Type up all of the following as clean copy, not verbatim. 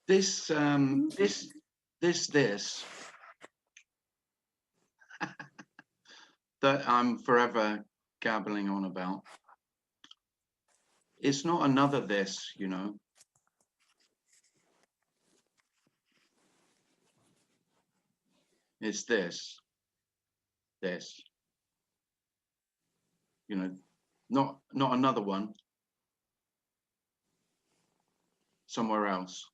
This that I'm forever gabbling on about. It's not another this, you know. It's this, you know, not another one somewhere else.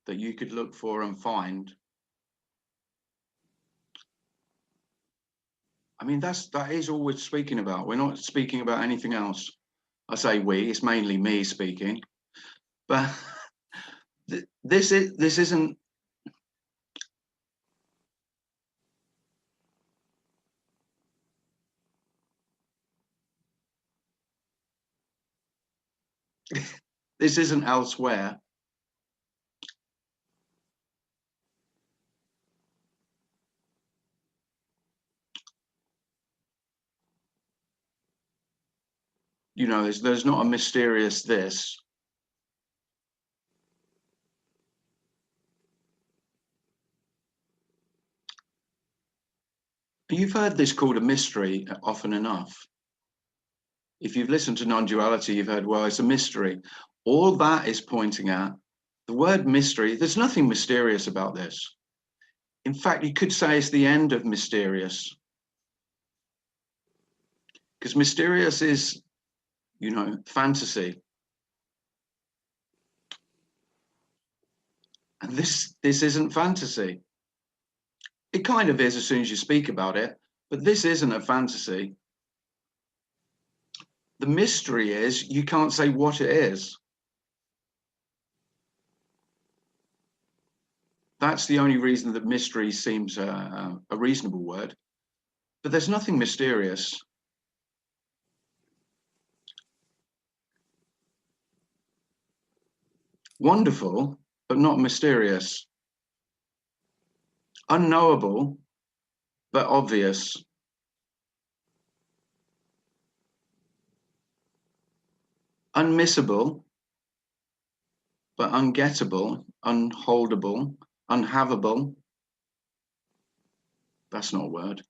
That you could look for and find. I mean, that is all we're speaking about. We're not speaking about anything else. I say we, it's mainly me speaking, but this isn't. This isn't elsewhere. You know, there's not a mysterious this. You've heard this called a mystery often enough. If you've listened to non-duality, you've heard, well, it's a mystery. All that is pointing at the word mystery. There's nothing mysterious about this. In fact, you could say it's the end of mysterious. Because mysterious is, you know, fantasy. And this isn't fantasy. It kind of is as soon as you speak about it, but this isn't a fantasy. The mystery is you can't say what it is. That's the only reason that mystery seems a reasonable word. But there's nothing mysterious. Wonderful, but not mysterious. Unknowable, but obvious. Unmissable, but ungettable, unholdable, unhavable. That's not a word.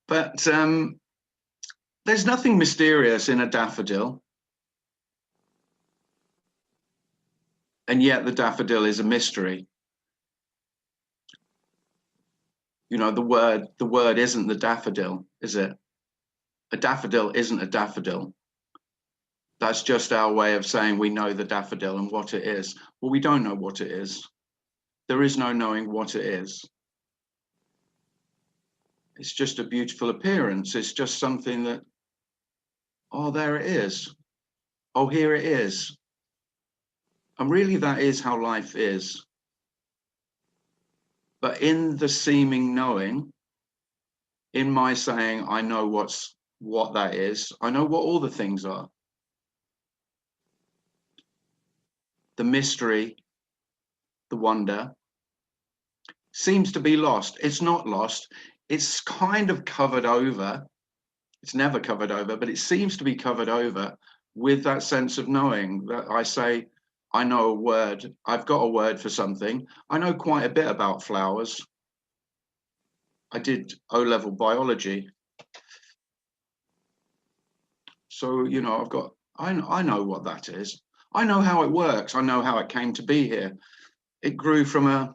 But there's nothing mysterious in a daffodil. And yet the daffodil is a mystery. You know, the word isn't the daffodil, is it? A daffodil isn't a daffodil. That's just our way of saying we know the daffodil and what it is. Well, we don't know what it is. There is no knowing what it is. It's just a beautiful appearance. It's just something that, oh, there it is. Oh, here it is. And really, that is how life is. But in the seeming knowing, in my saying, I know what that is, I know what all the things are. The mystery, the wonder, seems to be lost. It's not lost. It's kind of covered over. It's never covered over, but it seems to be covered over with that sense of knowing that I say, I know a word. I've got a word for something. I know quite a bit about flowers. I did O-level biology. So, you know, I know what that is. I know how it works. I know how it came to be here. It grew from a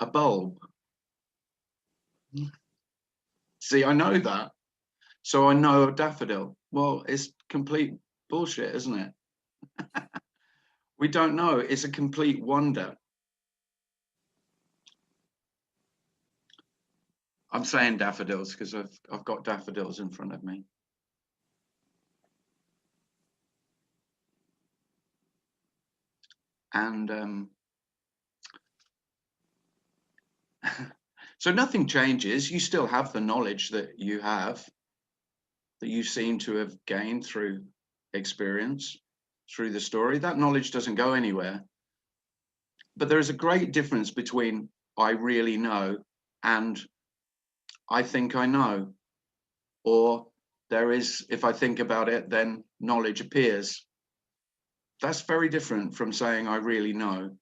bulb. See, I know that. So I know a daffodil. Well, it's complete bullshit, isn't it? We don't know. It's a complete wonder. I'm saying daffodils because I've got daffodils in front of me. And so nothing changes. You still have the knowledge that you seem to have gained through experience, through the story. That knowledge doesn't go anywhere. But there is a great difference between I really know and I think I know, or there is, if I think about it, then knowledge appears. That's very different from saying I really know.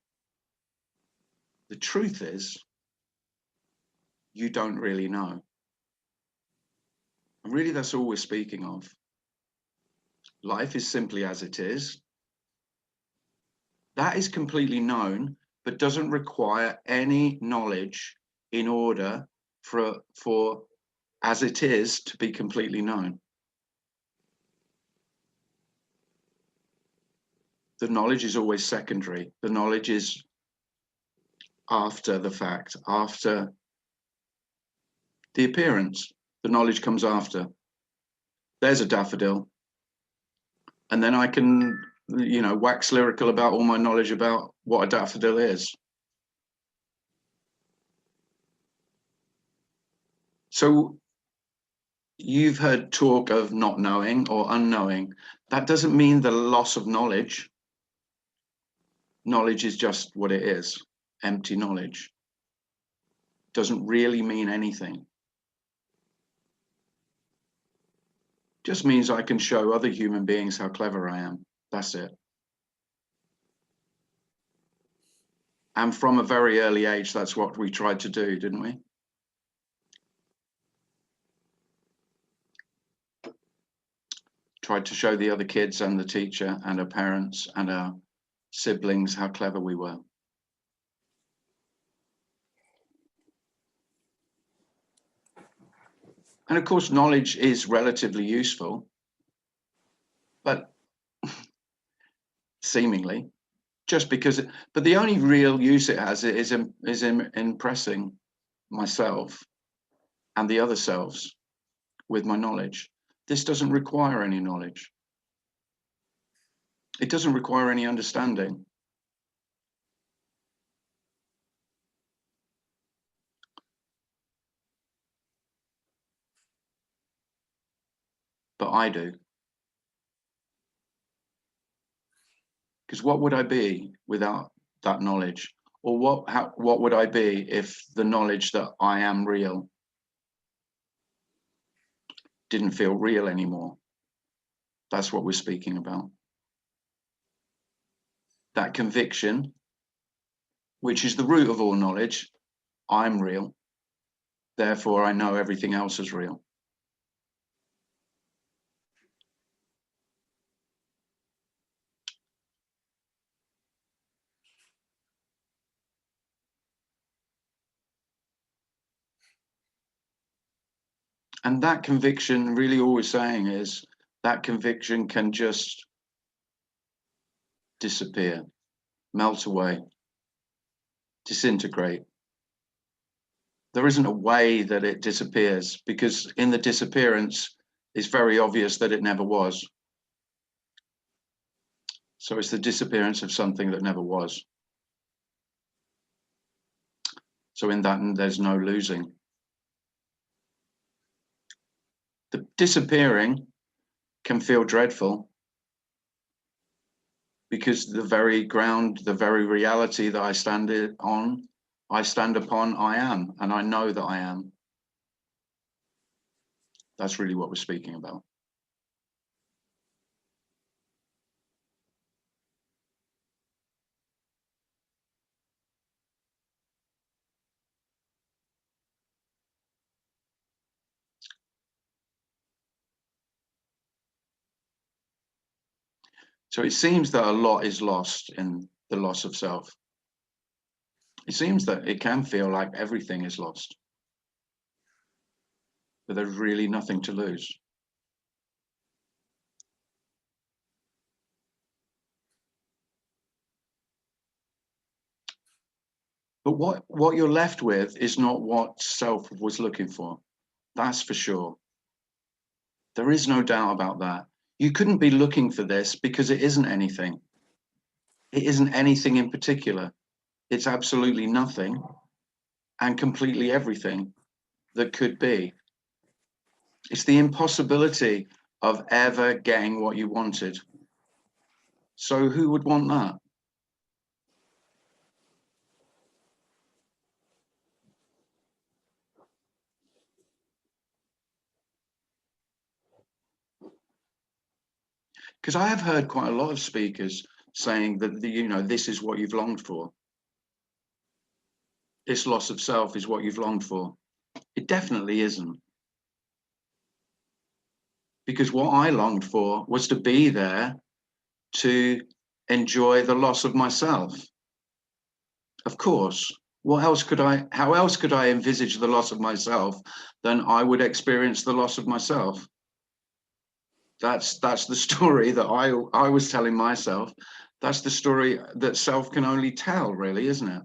The truth is, you don't really know. And really, that's all we're speaking of. Life is simply as it is. That is completely known, but doesn't require any knowledge in order for as it is to be completely known. The knowledge is always secondary. The knowledge is after the fact, after the appearance. The knowledge comes after. There's a daffodil. And then I can, you know, wax lyrical about all my knowledge about what a daffodil is. So you've heard talk of not knowing or unknowing. That doesn't mean the loss of knowledge. Knowledge is just what it is, empty knowledge. Doesn't really mean anything. Just means I can show other human beings how clever I am. That's it. And from a very early age, that's what we tried to do, didn't we? Tried to show the other kids and the teacher and our parents and our siblings how clever we were. And of course, knowledge is relatively useful, but seemingly, just because, but the only real use it has is in impressing myself and the other selves with my knowledge. This doesn't require any knowledge. It doesn't require any understanding. But I do. Because what would I be without that knowledge? Or what would I be if the knowledge that I am real didn't feel real anymore? That's what we're speaking about. That conviction, which is the root of all knowledge, I'm real, therefore I know everything else is real. And that conviction, really all we're saying is that conviction can just disappear, melt away, disintegrate. There isn't a way that it disappears, because in the disappearance, it's very obvious that it never was. So it's the disappearance of something that never was. So in that, there's no losing. The disappearing can feel dreadful, because the very ground, the very reality that I stand upon, I am, and I know that I am. That's really what we're speaking about. So it seems that a lot is lost in the loss of self. It seems that it can feel like everything is lost, but there's really nothing to lose. But what you're left with is not what self was looking for. That's for sure. There is no doubt about that. You couldn't be looking for this because it isn't anything. It isn't anything in particular. It's absolutely nothing and completely everything that could be. It's the impossibility of ever getting what you wanted. So who would want that? Because I have heard quite a lot of speakers saying that, you know, this is what you've longed for. This loss of self is what you've longed for. It definitely isn't. Because what I longed for was to be there to enjoy the loss of myself. Of course, how else could I envisage the loss of myself than I would experience the loss of myself? That's the story that I was telling myself. That's the story that self can only tell, really, isn't it?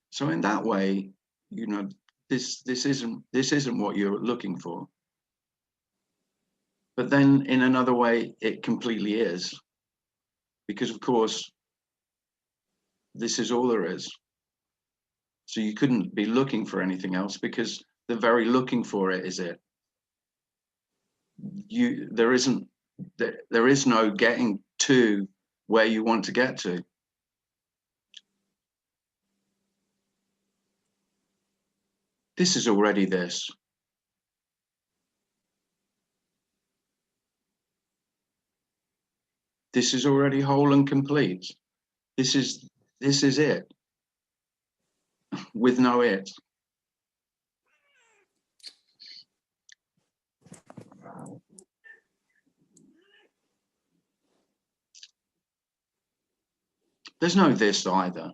So in that way, you know, this isn't what you're looking for. But then in another way, it completely is. Because of course, this is all there is. So you couldn't be looking for anything else because the very looking for it is it. There is no getting to where you want to get to. This is already this. This is already whole and complete. This is it with no it. There's no this either.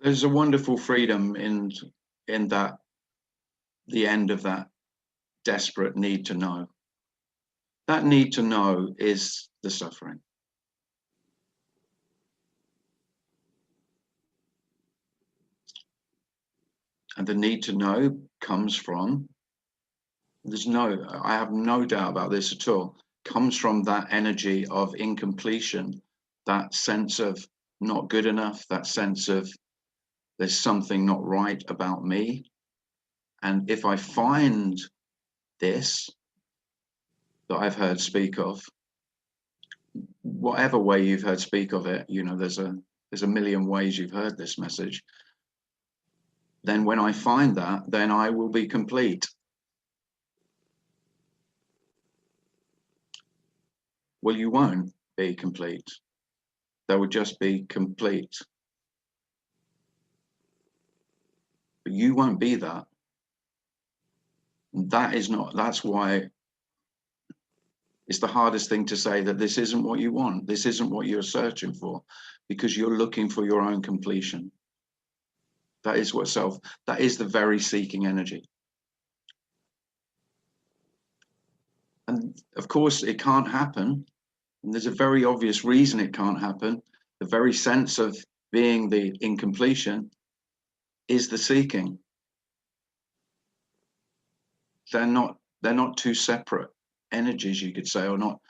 There's a wonderful freedom in that, the end of that desperate need to know. That need to know is the suffering. And the need to know comes from, I have no doubt about this at all, comes from that energy of incompletion, that sense of not good enough, that sense of there's something not right about me. And if I find this that I've heard speak of, whatever way you've heard speak of it, you know, there's a million ways you've heard this message. Then when I find that, then I will be complete. Well, you won't be complete. There will just be complete. But you won't be that. That's why it's the hardest thing to say, that this isn't what you want. This isn't what you're searching for, because you're looking for your own completion. That is that is the very seeking energy. And of course it can't happen. And there's a very obvious reason it can't happen. The very sense of being the incompletion is the seeking. They're not two separate energies, you could say, or not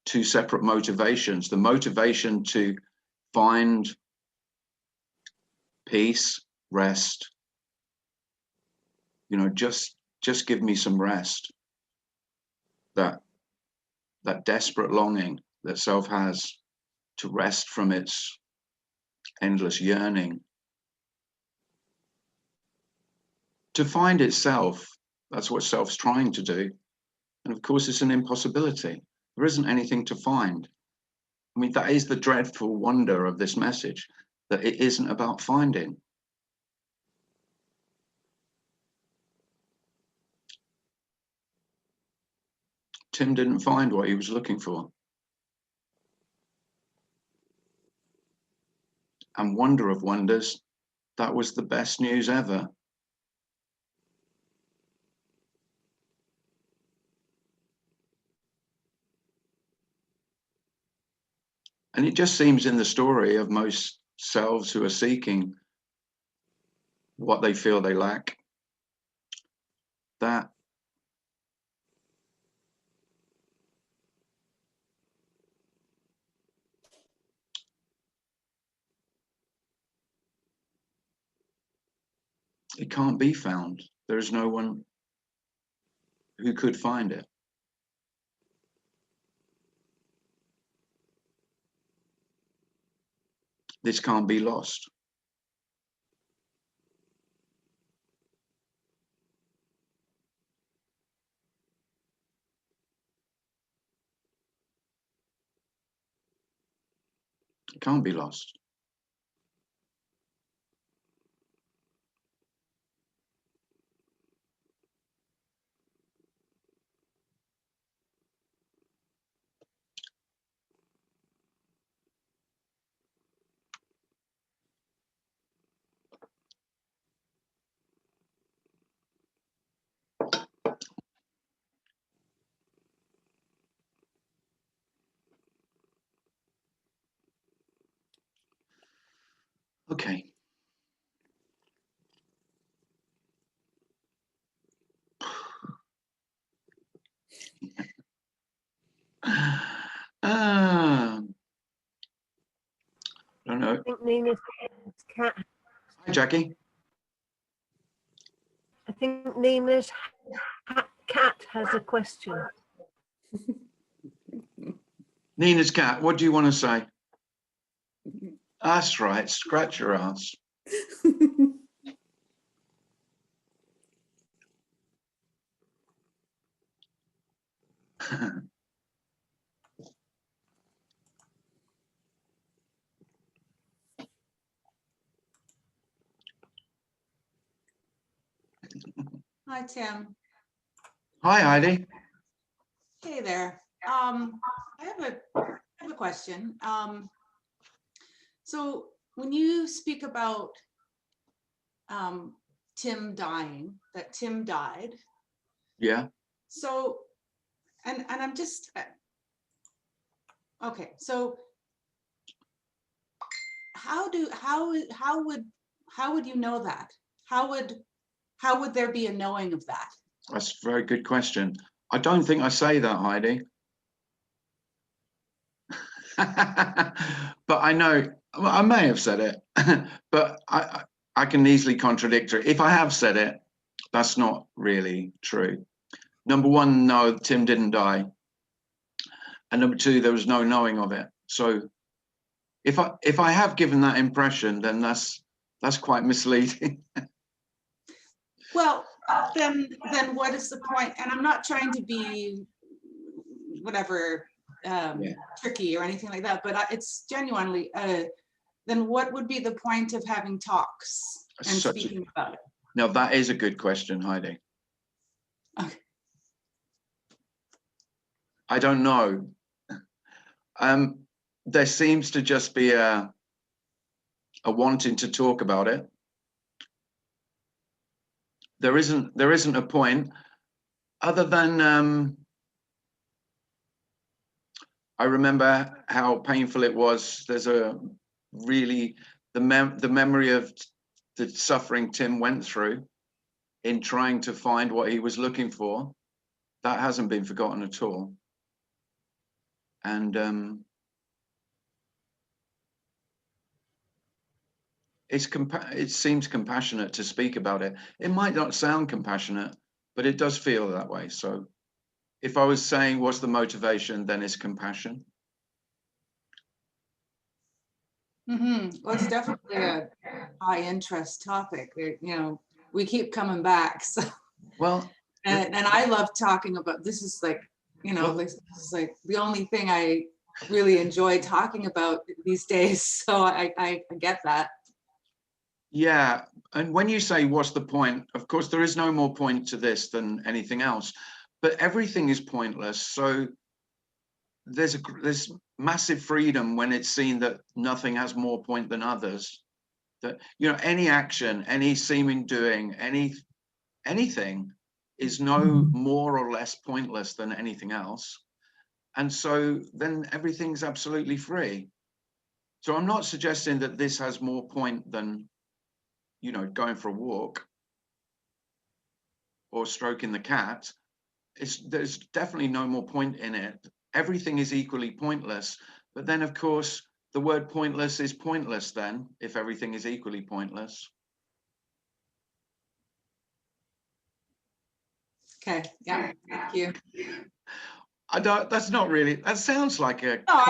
two separate motivations. The motivation to find peace, rest, you know, just give me some rest. That desperate longing that self has to rest from its endless yearning, to find itself. That's what self's trying to do. And of course, it's an impossibility. There isn't anything to find. I mean, that is the dreadful wonder of this message, that it isn't about finding. Tim didn't find what he was looking for. And wonder of wonders, that was the best news ever. And it just seems in the story of most selves who are seeking what they feel they lack, that It can't be found. There is no one who could find it. This can't be lost. It can't be lost. Okay. I don't know. I think Nina's cat. Hi, Jackie. I think Nina's cat has a question. Nina's cat, what do you want to say? That's right, scratch your ass. Hi, Tim. Hi, Heidi. Hey there. I have a question. So when you speak about Tim dying, that Tim died. Yeah. So, and I'm just okay. So how would you know that? How would there be a knowing of that? That's a very good question. I don't think I say that, Heidi. But I know, well, I may have said it, but I can easily contradict it. If I have said it, that's not really true. Number one, no, Tim didn't die. And number two, there was no knowing of it. So if I have given that impression, then that's quite misleading. Well, then what is the point? And I'm not trying to be whatever tricky or anything like that, but it's genuinely then what would be the point of having talks and speaking about it? Now that is a good question, Heidi. Okay. I don't know. There seems to just be a wanting to talk about it. There isn't a point other than I remember how painful it was. There's a really the memory of the suffering Tim went through in trying to find what he was looking for. That hasn't been forgotten at all. And it seems compassionate to speak about it. It might not sound compassionate, but it does feel that way. So if I was saying what's the motivation, then it's compassion. Well, it's definitely a high interest topic. We keep coming back. So Well, and I love talking about this. Is like, this is like the only thing I really enjoy talking about these days. So I get that. Yeah, and when you say what's the point, of course there is no more point to this than anything else, but everything is pointless. So there's massive freedom when it's seen that nothing has more point than others. That any action, any seeming doing, anything is no more or less pointless than anything else. And so then everything's absolutely free. So I'm not suggesting that this has more point than going for a walk or stroking the cat. There's definitely no more point in it. Everything is equally pointless. But then, of course, the word pointless is pointless then, if everything is equally pointless. Okay, yeah, thank you. I don't. That's not really. That sounds like a No,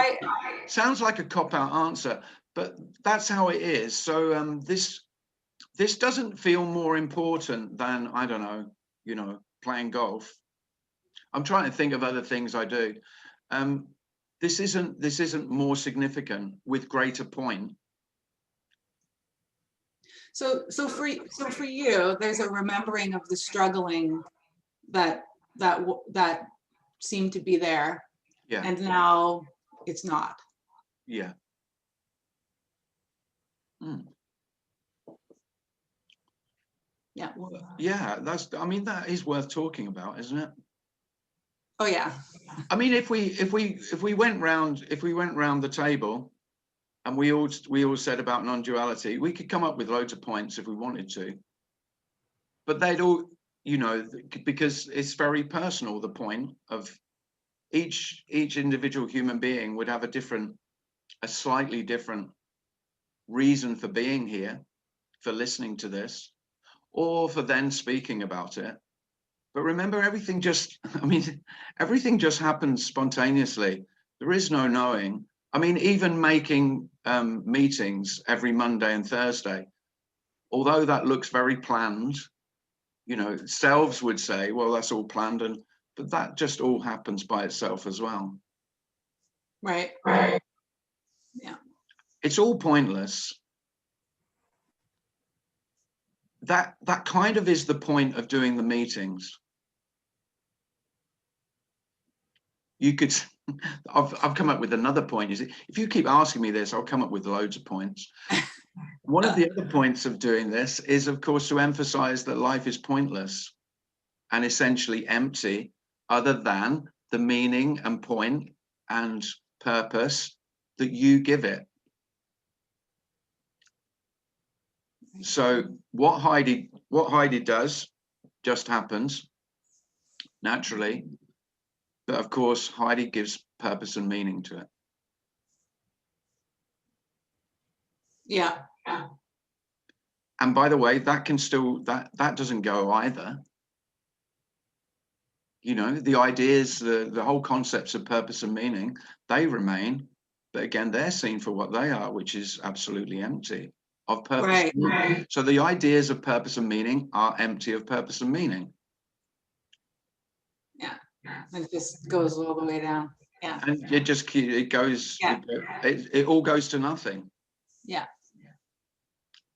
sounds like a cop-out answer, but that's how it is. So this doesn't feel more important than, I don't know, playing golf. I'm trying to think of other things I do. This isn't more significant with greater point. so for you, there's a remembering of the struggling that seemed to be there, Yeah. and now it's not. Yeah. Yeah. Well, yeah, I mean, that is worth talking about, isn't it? Oh yeah. I mean, if we went round the table and we all said about non-duality, we could come up with loads of points if we wanted to. But they'd all, because it's very personal, the point of each individual human being would have a slightly different reason for being here, for listening to this, or for then speaking about it. But remember, everything just happens spontaneously. There is no knowing. I mean, even making meetings every Monday and Thursday, although that looks very planned, selves would say, well, that's all planned, but that just all happens by itself as well. Right. Yeah. It's all pointless. That kind of is the point of doing the meetings. You could, I've come up with another point. If you keep asking me this, I'll come up with loads of points. One of the other points of doing this is, of course, to emphasize that life is pointless and essentially empty, other than the meaning and point and purpose that you give it. So what Heidi does just happens naturally, but of course Heidi gives purpose and meaning to it. Yeah. And by the way, that can still, that doesn't go either. The ideas, the whole concepts of purpose and meaning, they remain, but again, they're seen for what they are, which is absolutely empty of purpose. Right. So the ideas of purpose and meaning are empty of purpose and meaning. Yeah. And it just goes all the way down. Yeah. And it goes, Yeah. it all goes to nothing. Yeah.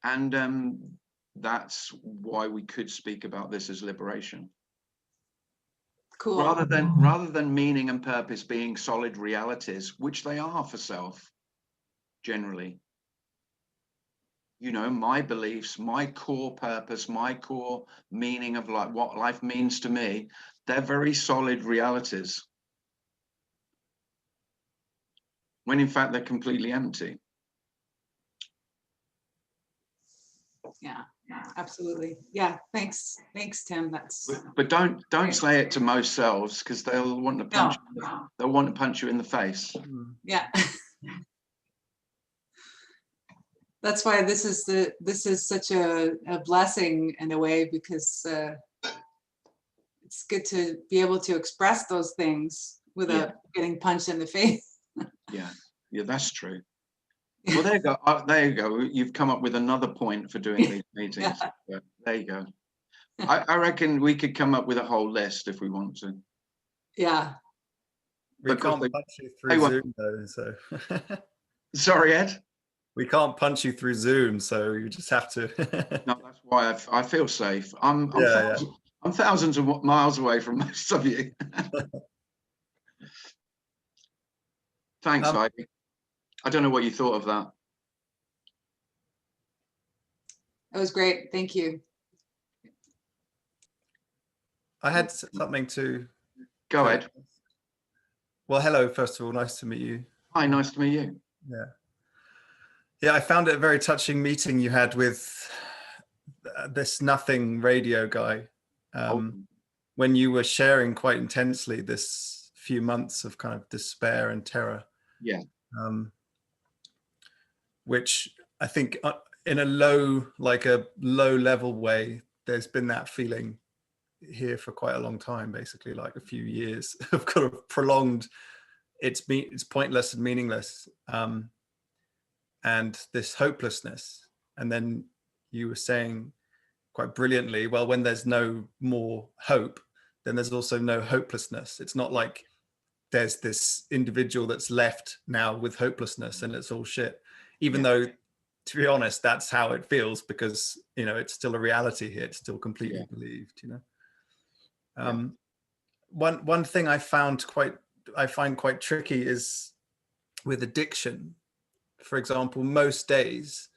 And that's why we could speak about this as liberation. Cool. Rather than meaning and purpose being solid realities, which they are for self, generally. My beliefs, my core purpose, my core meaning of life, what life means to me, they're very solid realities. When in fact they're completely empty. Yeah, absolutely. Yeah, thanks, Tim. But don't say it to most selves, because they'll want to punch. No. They'll want to punch you in the face. Yeah. That's why this is such a blessing in a way, because it's good to be able to express those things without getting punched in the face. Yeah, that's true. Well, there you go. There you go. You've come up with another point for doing these meetings. Yeah, there you go. I reckon we could come up with a whole list if we want to. Yeah. We can't punch you through Zoom though, so. Sorry, Ed? We can't punch you through Zoom, so you just have to. No, that's why I feel safe. I'm thousands of miles away from most of you. Thanks, Heidi. I don't know what you thought of that. That was great. Thank you. I had something to. Go ahead. Well, hello, first of all, nice to meet you. Hi, nice to meet you. Yeah. Yeah, I found it a very touching meeting you had with this Nothing radio guy. When you were sharing quite intensely this few months of kind of despair and terror. Yeah. Which I think in a low level way, there's been that feeling here for quite a long time, basically like a few years of kind of prolonged, it's pointless and meaningless, and this hopelessness. And then you were saying quite brilliantly, well, when there's no more hope, then there's also no hopelessness. It's not like there's this individual that's left now with hopelessness and it's all shit, even though, to be honest, that's how it feels, because, you know, it's still a reality here. It's still completely believed, you know. One thing I find quite tricky is with addiction. For example, most days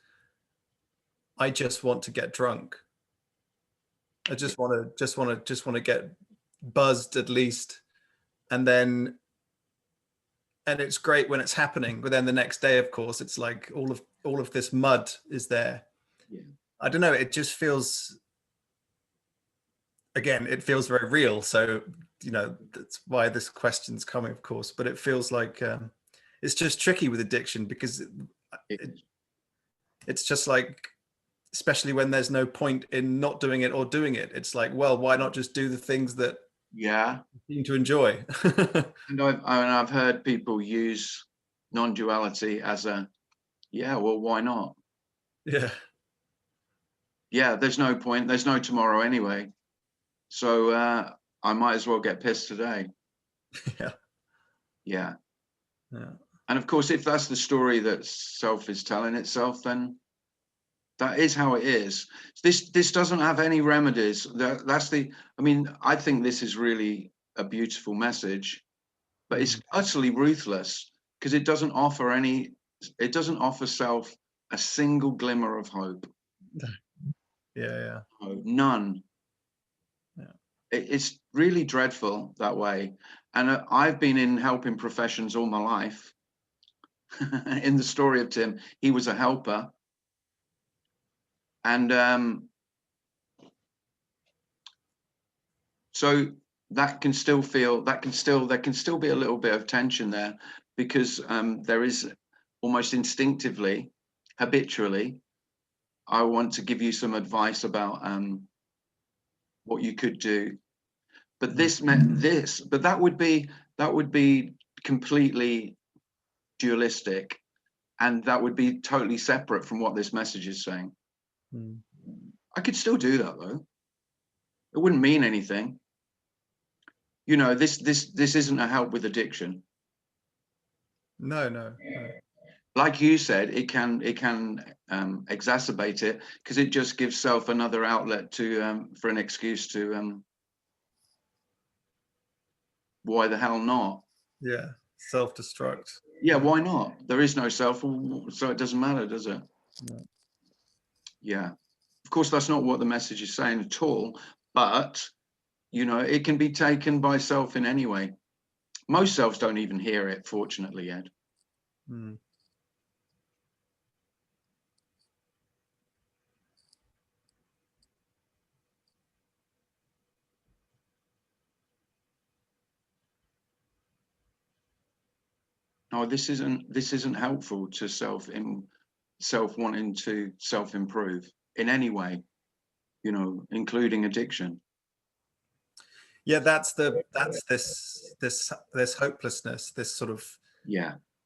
I just want to get drunk. I just want to get buzzed at least, and it's great when it's happening, but then the next day, of course, it's like all of this mud is there. I don't know, it just feels, again, it feels very real. So, you know, that's why this question's coming, of course, but it feels like it's just tricky with addiction, because it's just like, especially when there's no point in not doing it or doing it. It's like, well, why not just do the things that you seem to enjoy? And I've heard people use non-duality as a, well, why not? There's no point, there's no tomorrow anyway, so I might as well get pissed today. And of course, if that's the story that self is telling itself, then that is how it is. This doesn't have any remedies. I mean, I think this is really a beautiful message, but it's utterly ruthless, because it doesn't offer self a single glimmer of hope. None. It's really dreadful that way. And I've been in helping professions all my life. In the story of Tim, he was a helper. And so that can still feel, there can still be a little bit of tension there, because there is almost instinctively, habitually, I want to give you some advice about what you could do. But that would be completely dualistic, and that would be totally separate from what this message is saying. I could still do that though. It wouldn't mean anything. You know, this isn't a help with addiction. No. Like you said, it can exacerbate it, because it just gives self another outlet to for an excuse to why the hell not? Self-destruct. Why not? There is no self, so it doesn't matter, does it? No. Of course, that's not what the message is saying at all, but you know, it can be taken by self in any way. Most selves don't even hear it, fortunately, Ed. No, this isn't helpful to self wanting to self-improve in any way, you know, including addiction. That's this hopelessness, this sort of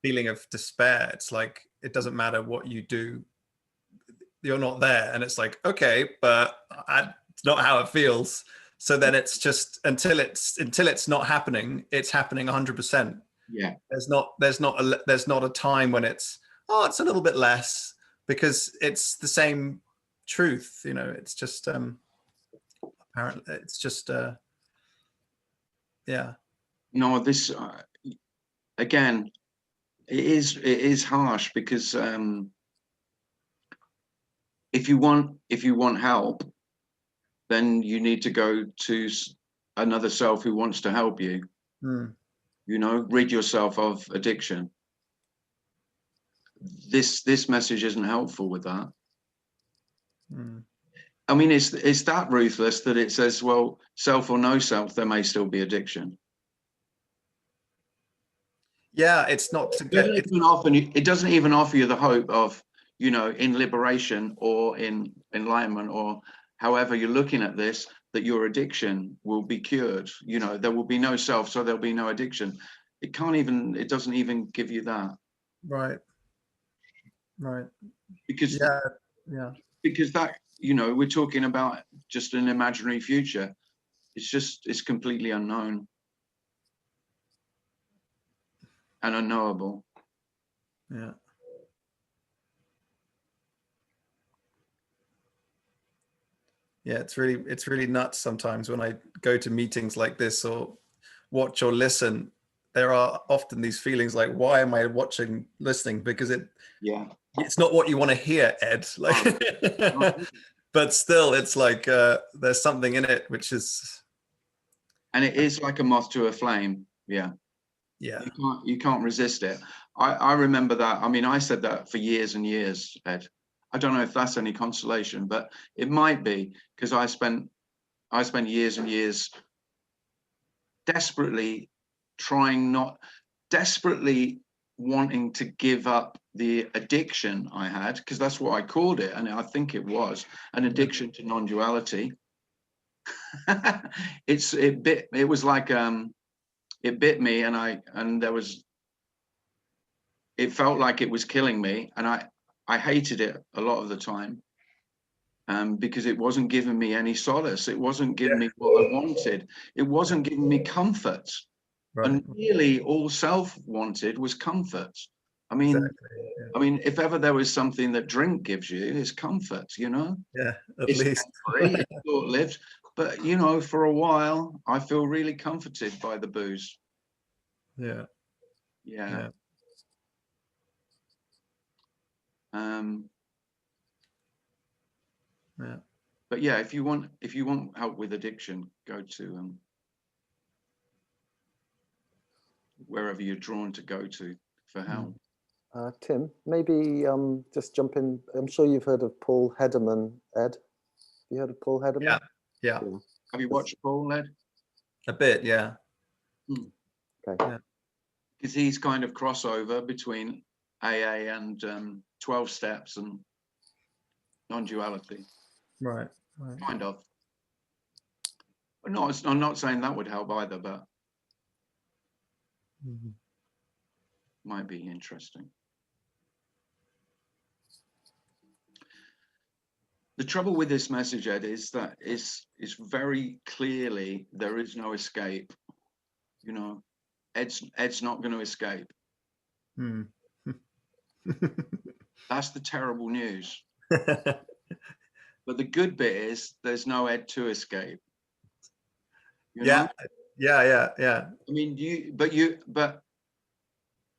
feeling of despair. It's like, it doesn't matter what you do, you're not there. And it's like, okay, but it's not how it feels. So then it's just, until it's not happening, it's happening 100%. There's not a time when it's a little bit less, because it's the same truth, you know. It's just apparently it's just No, this again, it is harsh, because if you want help, then you need to go to another self who wants to help you. You know, rid yourself of addiction. This message isn't helpful with that. I mean, it's that ruthless that it says, well, self or no self, there may still be addiction. It's not to get it doesn't even offer you the hope of, you know, in liberation or in enlightenment, or however you're looking at this, that your addiction will be cured. You know, there will be no self, so there'll be no addiction. It doesn't even give you that. Right. Because because that, you know, we're talking about just an imaginary future. It's completely unknown and unknowable. Yeah. Yeah, it's really nuts sometimes when I go to meetings like this or watch or listen. There are often these feelings like, why am I listening? Because it's not what you want to hear, Ed. Like, but still, it's like there's something in it which is, and it is like a moth to a flame. Yeah. You can't resist it. I remember that. I mean, I said that for years and years, Ed. I don't know if that's any consolation, but it might be, because I spent years and years desperately wanting to give up the addiction I had, because that's what I called it, and I think it was an addiction to non-duality. It was like it bit me, and it felt like it was killing me, and I hated it a lot of the time, because it wasn't giving me any solace. It wasn't giving me what I wanted. It wasn't giving me comfort. Right. And really all self wanted was comfort. I mean, if ever there was something that drink gives you, it's comfort, you know? Yeah, it's least. It's short-lived, but, you know, for a while, I feel really comforted by the booze. Yeah. But yeah, if you want help with addiction, go to wherever you're drawn to go to for help. Tim, maybe just jump in. I'm sure you've heard of Paul Hederman, Ed. Have you heard of Paul Hederman? Yeah. Have you watched Paul, Ed? A bit, yeah. Okay. Yeah. Because he's kind of crossover between AA and 12 steps and non-duality. Right. Kind of. No, I'm not saying that would help either, but might be interesting. The trouble with this message, Ed, is that it's very clearly there is no escape. You know, Ed's not going to escape. That's the terrible news. But the good bit is there's no Ed to escape. You know? Yeah. I mean, but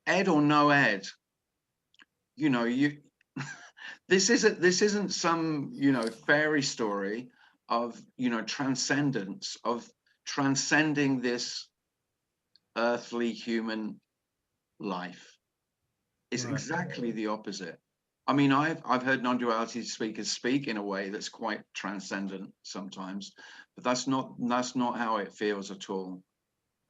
Ed or no Ed, you know, this isn't some, you know, fairy story of, you know, transcendence, of transcending this earthly human life. It's exactly the opposite. I mean, I've heard non-duality speakers speak in a way that's quite transcendent sometimes, but that's not how it feels at all.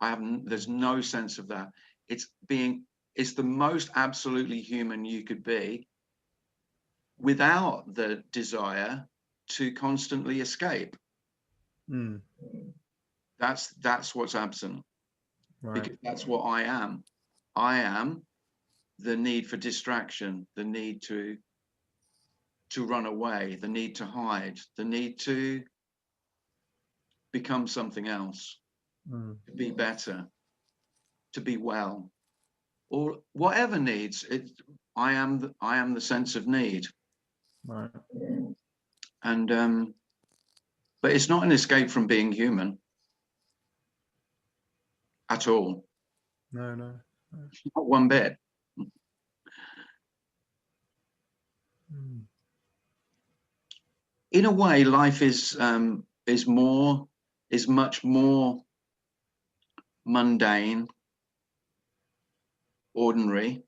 There's no sense of that. It's the most absolutely human you could be, without the desire to constantly escape. That's what's absent. Because that's what I am. I am the need for distraction, the need to run away, the need to hide, the need to become something else, to be better, to be well, or whatever needs. I am the sense of need. And but it's not an escape from being human at all. No. Not one bit. In a way, life is much more mundane, ordinary,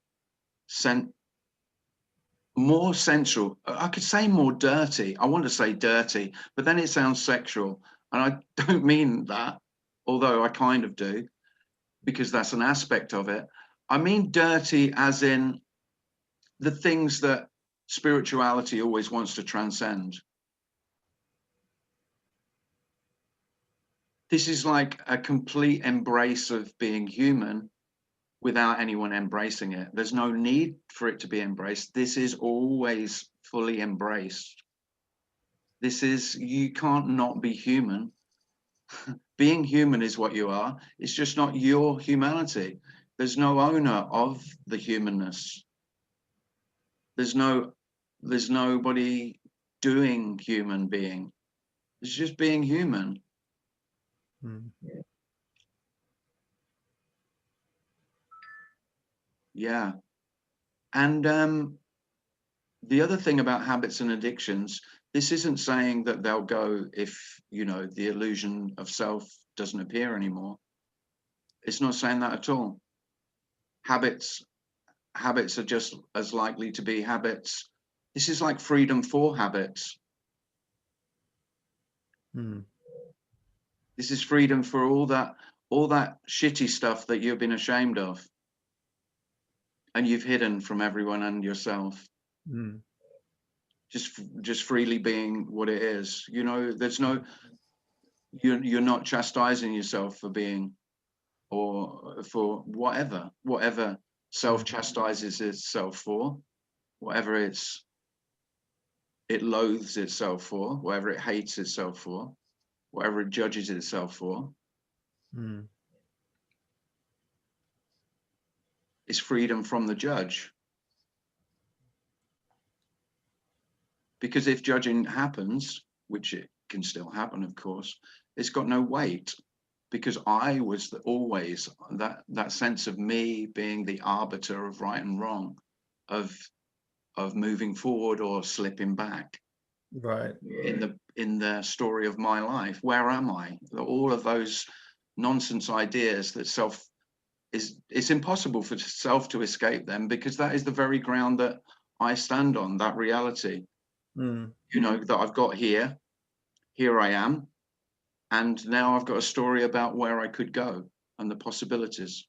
more sensual. I could say more dirty. I want to say dirty, but then it sounds sexual, and I don't mean that, although I kind of do, because that's an aspect of it. I mean dirty as in the things that spirituality always wants to transcend. This is like a complete embrace of being human without anyone embracing it. There's no need for it to be embraced. This is always fully embraced. This is, you can't not be human. Being human is what you are. It's just not your humanity. There's no owner of the humanness. There's nobody doing human being. It's just being human. Yeah. And the other thing about habits and addictions, this isn't saying that they'll go if, you know, the illusion of self doesn't appear anymore. It's not saying that at all. Habits are just as likely to be habits. This is like freedom for habits. This is freedom for all that shitty stuff that you've been ashamed of and you've hidden from everyone and yourself. Just freely being what it is. You know, there's no, you're not chastising yourself for being, or for whatever self chastises itself for, whatever it loathes itself for, whatever it hates itself for, whatever it judges itself for. It's freedom from the judge. Because if judging happens, which it can still happen, of course, it's got no weight, because I was always that sense of me being the arbiter of right and wrong, of moving forward or slipping back. Right. In the story of my life, where am I? All of those nonsense ideas that it's impossible for self to escape them, because that is the very ground that I stand on, that reality. You know, that I've got here I am, and now I've got a story about where I could go and the possibilities.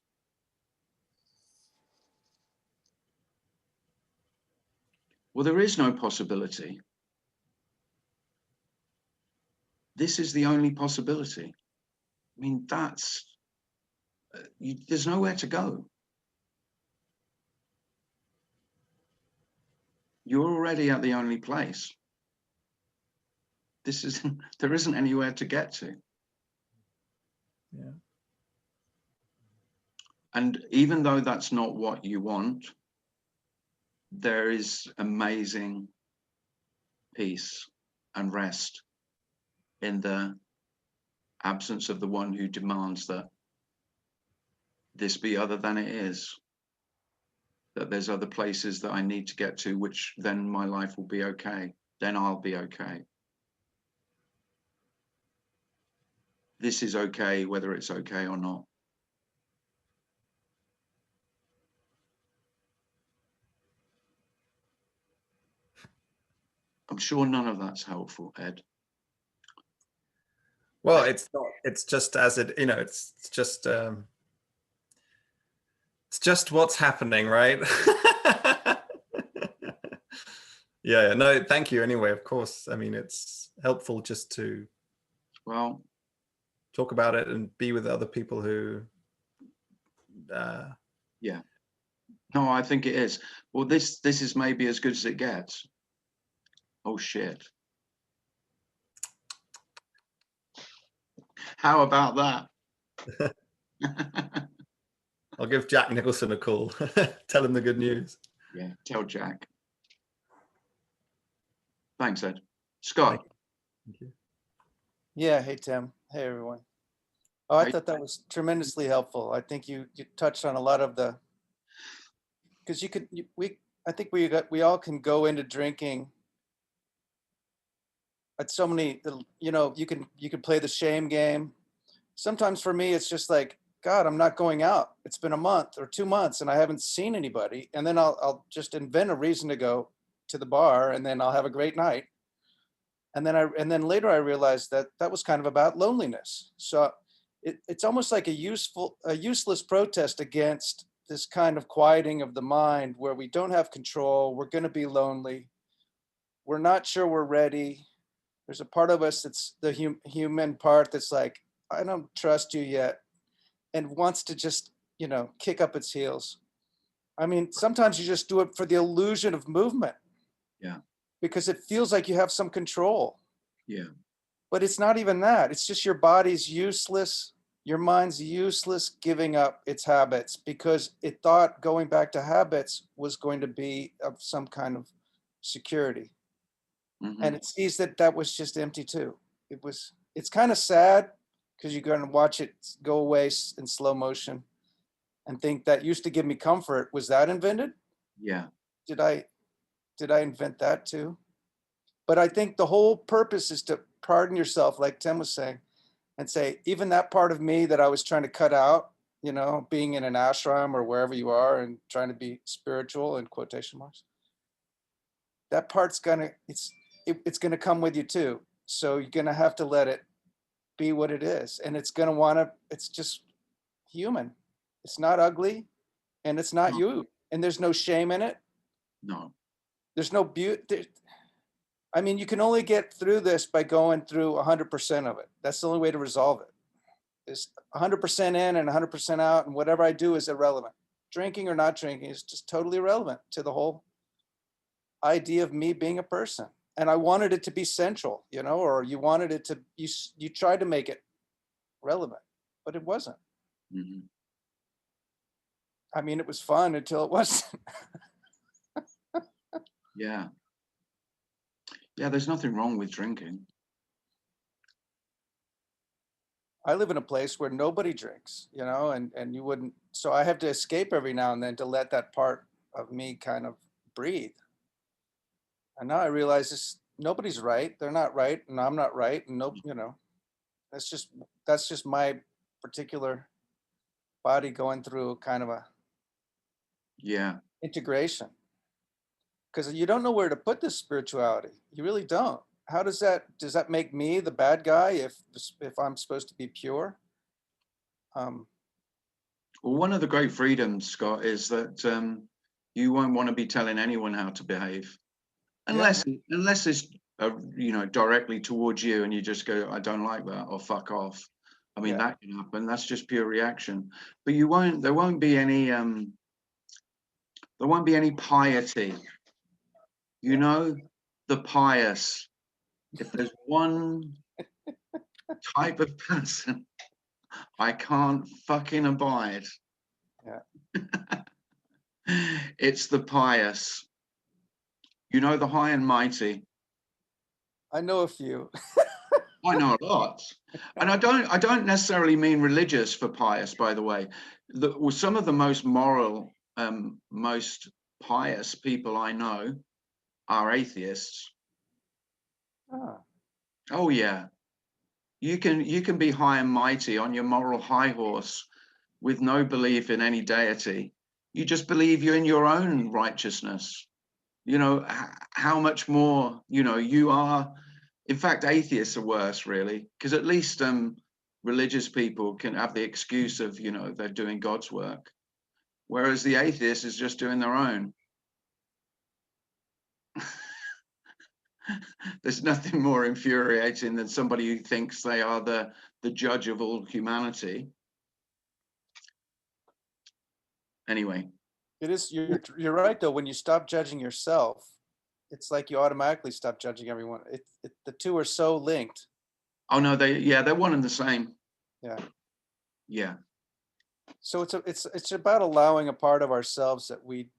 Well, there is no possibility. This is the only possibility. I mean, there's nowhere to go. You're already at the only place. There isn't anywhere to get to. Yeah. And even though that's not what you want, there is amazing peace and rest in the absence of the one who demands that this be other than it is, that there's other places that I need to get to, which then my life will be okay. Then I'll be okay. This is okay, whether it's okay or not. I'm sure none of that's helpful, Ed. Well, it's not. It's just as it, you know, it's just what's happening, right? Yeah, no, thank you anyway, of course. I mean, it's helpful just to talk about it and be with other people who yeah. No, I think it is. Well, this is maybe as good as it gets. Oh shit. How about that? I'll give Jack Nicholson a call. Tell him the good news. Yeah, tell Jack. Thanks, Ed. Scott. Thank you. Yeah, hey Tim. Hey everyone. Oh, I thought that was tremendously helpful. I think you touched on a lot of the, because I think we all can go into drinking at so many, you know, you can play the shame game. Sometimes for me, it's just like, God, I'm not going out. It's been a month or 2 months and I haven't seen anybody. And then I'll just invent a reason to go to the bar and then I'll have a great night. And then later I realized that that was kind of about loneliness. So it's almost like a useless protest against this kind of quieting of the mind where we don't have control. We're going to be lonely. We're not sure we're ready. There's a part of us that's the human part that's like, I don't trust you yet, and wants to just, kick up its heels. I mean, sometimes you just do it for the illusion of movement. Yeah. Because it feels like you have some control. Yeah. But it's not even that. It's just your body's useless. Your mind's useless giving up its habits because it thought going back to habits was going to be of some kind of security. Mm-hmm. And it sees that that was just empty too. It's kind of sad because you're going to watch it go away in slow motion and think that used to give me comfort. Was that invented? Yeah. Did I invent that too? But I think the whole purpose is to pardon yourself, like Tim was saying, and say, even that part of me that I was trying to cut out, being in an ashram or wherever you are and trying to be spiritual in quotation marks, that part's it's gonna come with you too. So you're gonna have to let it be what it is. And it's just human. It's not ugly and it's not No. you. And there's no shame in it. No. There's no beauty. I mean, you can only get through this by going through 100% of it. That's the only way to resolve it. Is 100% in and 100% out, and whatever I do is irrelevant. Drinking or not drinking is just totally irrelevant to the whole idea of me being a person. And I wanted it to be central, or you wanted it to, you tried to make it relevant, but it wasn't. Mm-hmm. I mean, it was fun until it wasn't. Yeah. Yeah, there's nothing wrong with drinking. I live in a place where nobody drinks, and you wouldn't, so I have to escape every now and then to let that part of me kind of breathe. And now I realize nobody's right. They're not right, and I'm not right, and that's just my particular body going through kind of a integration. Because you don't know where to put this spirituality. You really don't. How does that make me the bad guy if I'm supposed to be pure? Well, one of the great freedoms, Scott, is that you won't want to be telling anyone how to behave, unless it's directly towards you, and you just go, I don't like that, or fuck off. I mean, that can happen. That's just pure reaction. But there won't be any piety. The pious. If there's one type of person I can't fucking abide, it's the pious. The high and mighty. I know a few. I know a lot, and I don't necessarily mean religious for pious. By the way, some of the most moral, most pious people I know are atheists. Oh yeah, you can be high and mighty on your moral high horse with no belief in any deity. You just believe you're in your own righteousness. How much more you are. In fact, atheists are worse, really, because at least religious people can have the excuse of they're doing God's work, whereas the atheist is just doing their own. There's nothing more infuriating than somebody who thinks they are the judge of all humanity. Anyway, It is. You're right though. When you stop judging yourself, it's like you automatically stop judging everyone. The two are so linked. Oh no, they're one and the same. Yeah. So it's about allowing a part of ourselves that we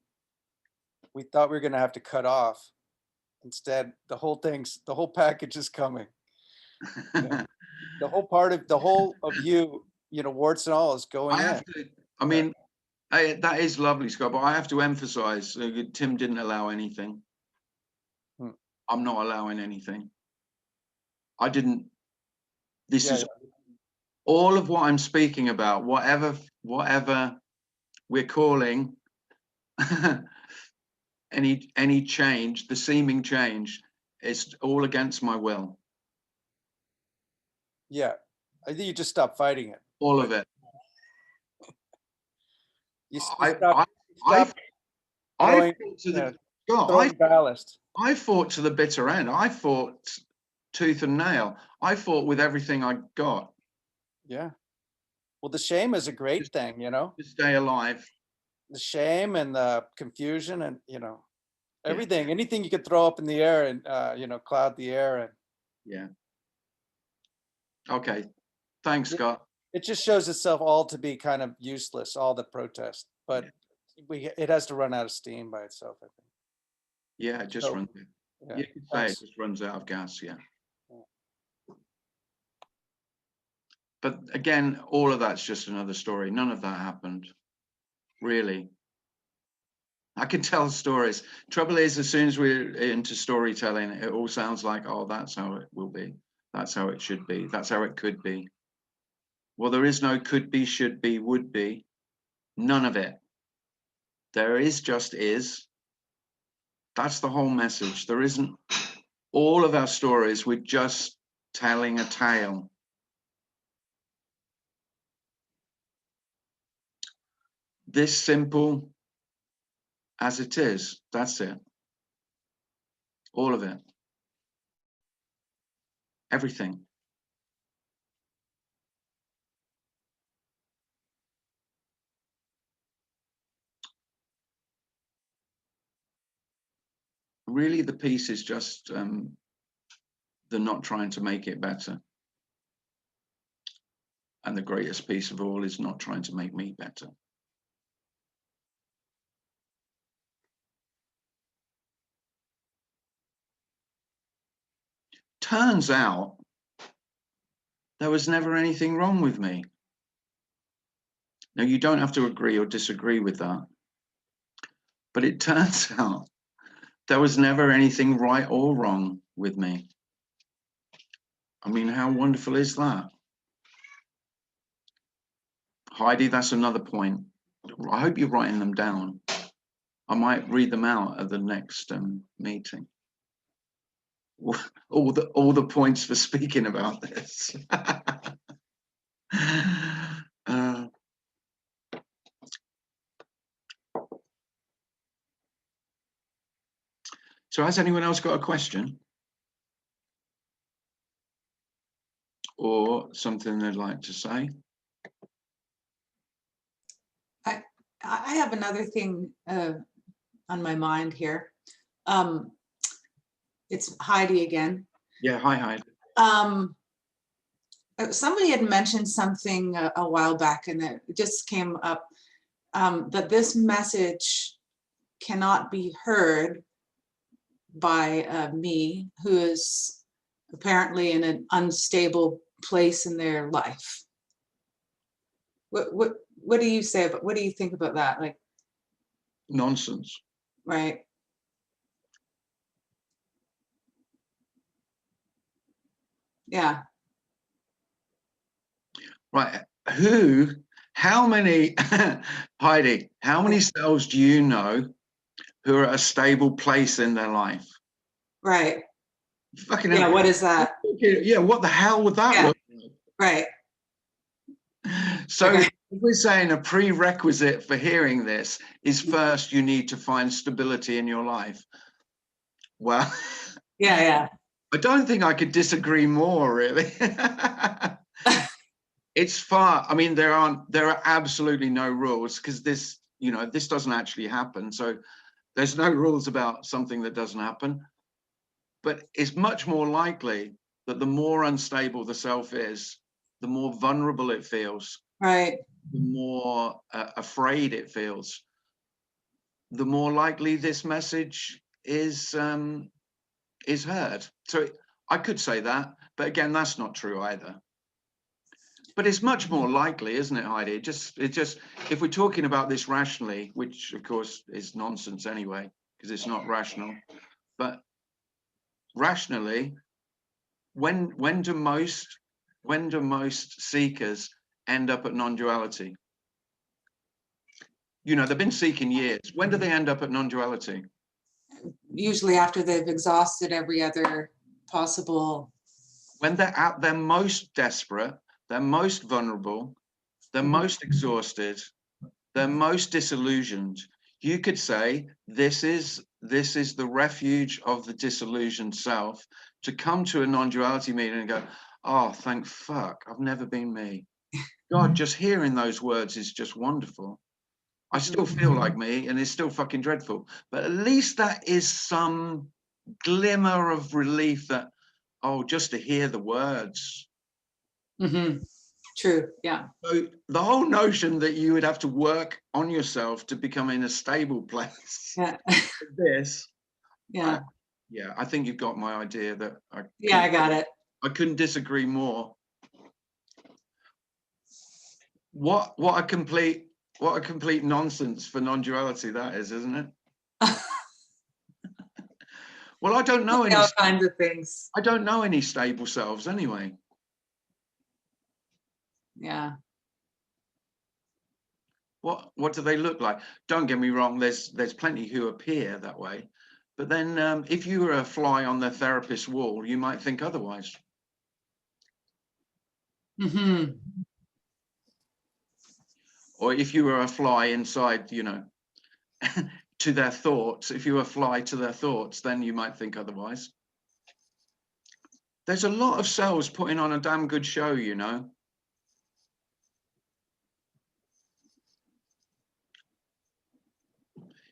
thought we were going to have to cut off. Instead, the whole package is coming. The whole of you, warts and all, is going in. That is lovely, Scott, but I have to emphasize, Tim didn't allow anything. I'm not allowing anything. I didn't. This is all of what I'm speaking about, whatever we're calling any change, the seeming change, is all against my will. Yeah, I think you just stop fighting it. All of it. Ballast. I fought to the bitter end. I fought tooth and nail. I fought with everything I got. Yeah. Well, the shame is a great thing, you know, to stay alive. the shame and the confusion and, you know, Yeah. everything, anything you could throw up in the air and, you know, cloud the air. And Yeah. Okay. Thanks, Scott. it just shows itself all to be kind of useless, all the protest, but it has to run out of steam by itself, I think. Yeah, it just So, runs out. yeah, You could say thanks. it just runs out of gas, yeah. Yeah. But again, all of that's just another story. None of that happened, really. I can tell stories. Trouble is, as soon as we're into storytelling, it all sounds like, oh, that's how it will be. That's how it should be. That's how it could be. Well, there is no could be, should be, would be. None of it. There is just is. That's the whole message. There isn't all of our stories. We're just telling a tale. This simple as it is. That's it. All of it. Everything. Really, the piece is just the not trying to make it better. And the greatest piece of all is not trying to make me better. Turns out there was never anything wrong with me. Now, you don't have to agree or disagree with that. But it turns out there was never anything right or wrong with me. I mean, how wonderful is that? Heidi, that's another point. I hope you're writing them down. I might read them out at the next meeting. All the points for speaking about this. So has anyone else got a question? Or something they'd like to say? I have another thing on my mind here. It's Heidi again. Yeah, hi Heidi. Somebody had mentioned something a while back, and it just came up that this message cannot be heard by me, who is apparently in an unstable place in their life. What do you say about, what do you think about that? Like, Nonsense. right. Yeah. Right. How many, Heidi, how many selves do you know who are at a stable place in their life? Right. Fucking Yeah, hell. what is that? Yeah, what the hell would that look like? Right. So Okay. if we're saying a prerequisite for hearing this is first you need to find stability in your life. Well, Yeah. I don't think I could disagree more, really. It's far, I mean, there are absolutely no rules, because this doesn't actually happen. So there's no rules about something that doesn't happen. But it's much more likely that the more unstable the self is, the more vulnerable it feels. Right. The more afraid it feels, the more likely this message is heard. So I could say that, but again, that's not true either. But it's much more likely, isn't it, Heidi? It just, if we're talking about this rationally, which of course is nonsense anyway, because it's not rational, but rationally, when do most seekers end up at non-duality? You know, they've been seeking years. When do they end up at non-duality? Usually after they've exhausted every other possible. When they're at their most desperate, they're most vulnerable, they're most exhausted, they're most disillusioned. You could say this is the refuge of the disillusioned self, to come to a non-duality meeting and go, oh, thank fuck, I've never been me. God, just hearing those words is just wonderful. I still feel like me, and it's still fucking dreadful. But at least that is some glimmer of relief that, oh, just to hear the words. True. Yeah. So the whole notion that you would have to work on yourself to become in a stable place. Yeah. This. Yeah. Yeah, I think you've got my idea that I got it. I couldn't disagree more. What a complete nonsense for non-duality that is, isn't it? Well, I don't know any All kinds of things. I don't know any stable selves anyway. Yeah. What do they look like? Don't get me wrong, there's plenty who appear that way. But then if you were a fly on the therapist's wall, you might think otherwise. Or if you were a fly inside, you know, to their thoughts, if you were a fly to their thoughts, then you might think otherwise. There's a lot of cells putting on a damn good show, you know.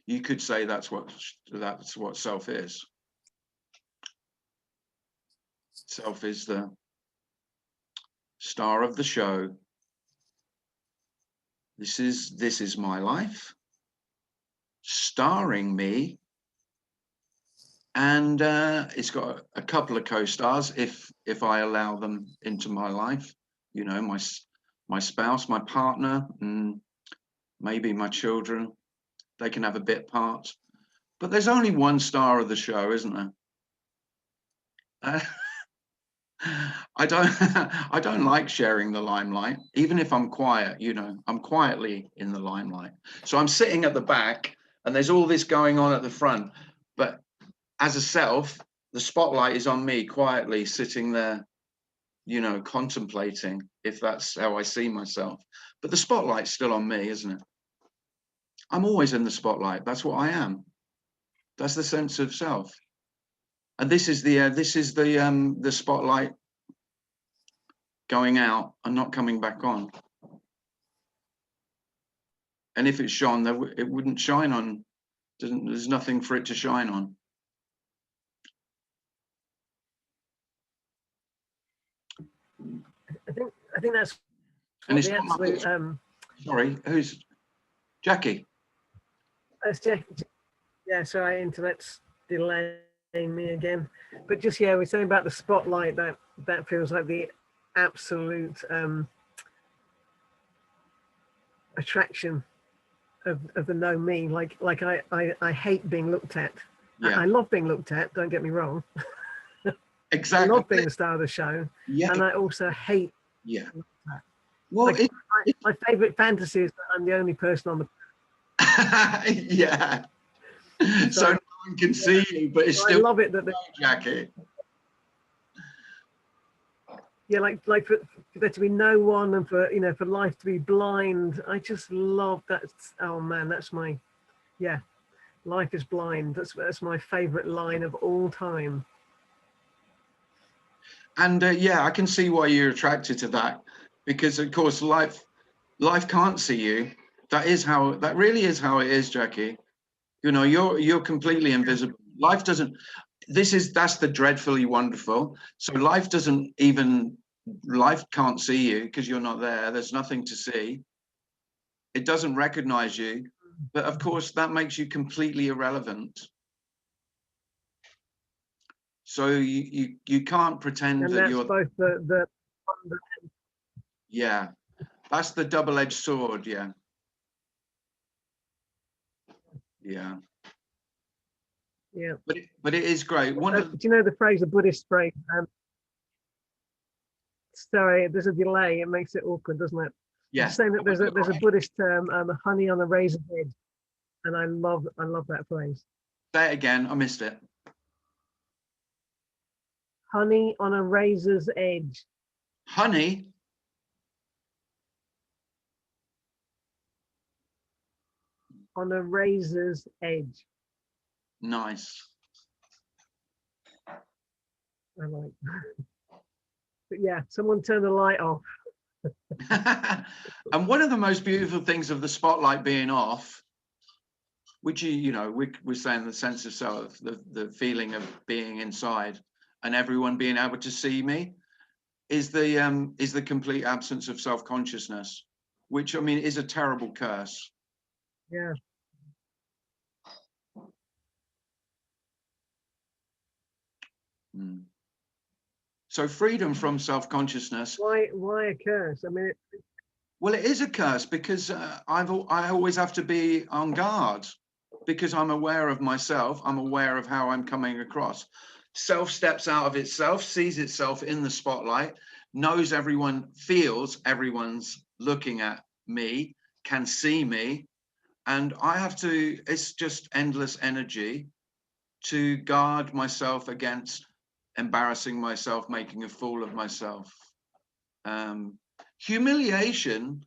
You could say that's what self is. Self is the star of the show. This is my life, starring me, and it's got a couple of co-stars if I allow them into my life. You know, my spouse, my partner, and maybe my children. They can have a bit part, but there's only one star of the show, isn't there? I don't like sharing the limelight, even if I'm quiet, you know, I'm quietly in the limelight. So I'm sitting at the back and there's all this going on at the front, but as a self, the spotlight is on me quietly sitting there, you know, contemplating, if that's how I see myself. But the spotlight's still on me, isn't it? I'm always in the spotlight. That's what I am. That's the sense of self. And this is the spotlight going out and not coming back on. And if it's shone, it wouldn't shine on. There's nothing for it to shine on. I think that's And it's the not absolute. Sorry, who's Jackie? That's Jackie. Yeah, sorry, internet's delaying me again. But just we're saying about the spotlight. That feels like the absolute attraction of the know me. Like I hate being looked at. Yeah. I love being looked at. Don't get me wrong. Exactly. I love being the star of the show. Yeah. And I also hate. Yeah. Well, like, my favorite fantasy is that I'm the only person on the. yeah. So no one can see you, but it's still. I love it that Jackie. Yeah, like for there to be no one, and for for life to be blind. I just love that. Oh man, that's my, life is blind. That's my favorite line of all time. And I can see why you're attracted to that, because of course life can't see you. That really is how it is, Jackie. You know, you're completely invisible. Life doesn't. That's the dreadfully wonderful. So life can't see you because you're not there. There's nothing to see. It doesn't recognize you, but of course that makes you completely irrelevant. So you can't pretend and that that's you're both the yeah, that's the double-edged sword. Yeah. But it is great. do you know the phrase, the Buddhist phrase? Sorry, there's a delay. It makes it awkward, doesn't it? Yeah. Just saying that there's a Buddhist term, honey on a razor's edge, and I love that phrase. Say it again. I missed it. Honey on a razor's edge. Honey. On a razor's edge. Nice. I like. But yeah, someone turn the light off. And one of the most beautiful things of the spotlight being off, which we're saying the sense of self, the feeling of being inside, and everyone being able to see me, is the complete absence of self-consciousness, which I mean is a terrible curse. Yeah. So freedom from self-consciousness. Why a curse? I mean, Well, it is a curse because I always have to be on guard because I'm aware of myself. I'm aware of how I'm coming across. Self steps out of itself, sees itself in the spotlight, knows everyone, feels everyone's looking at me, can see me. And I have to, it's just endless energy to guard myself against embarrassing myself, making a fool of myself. Humiliation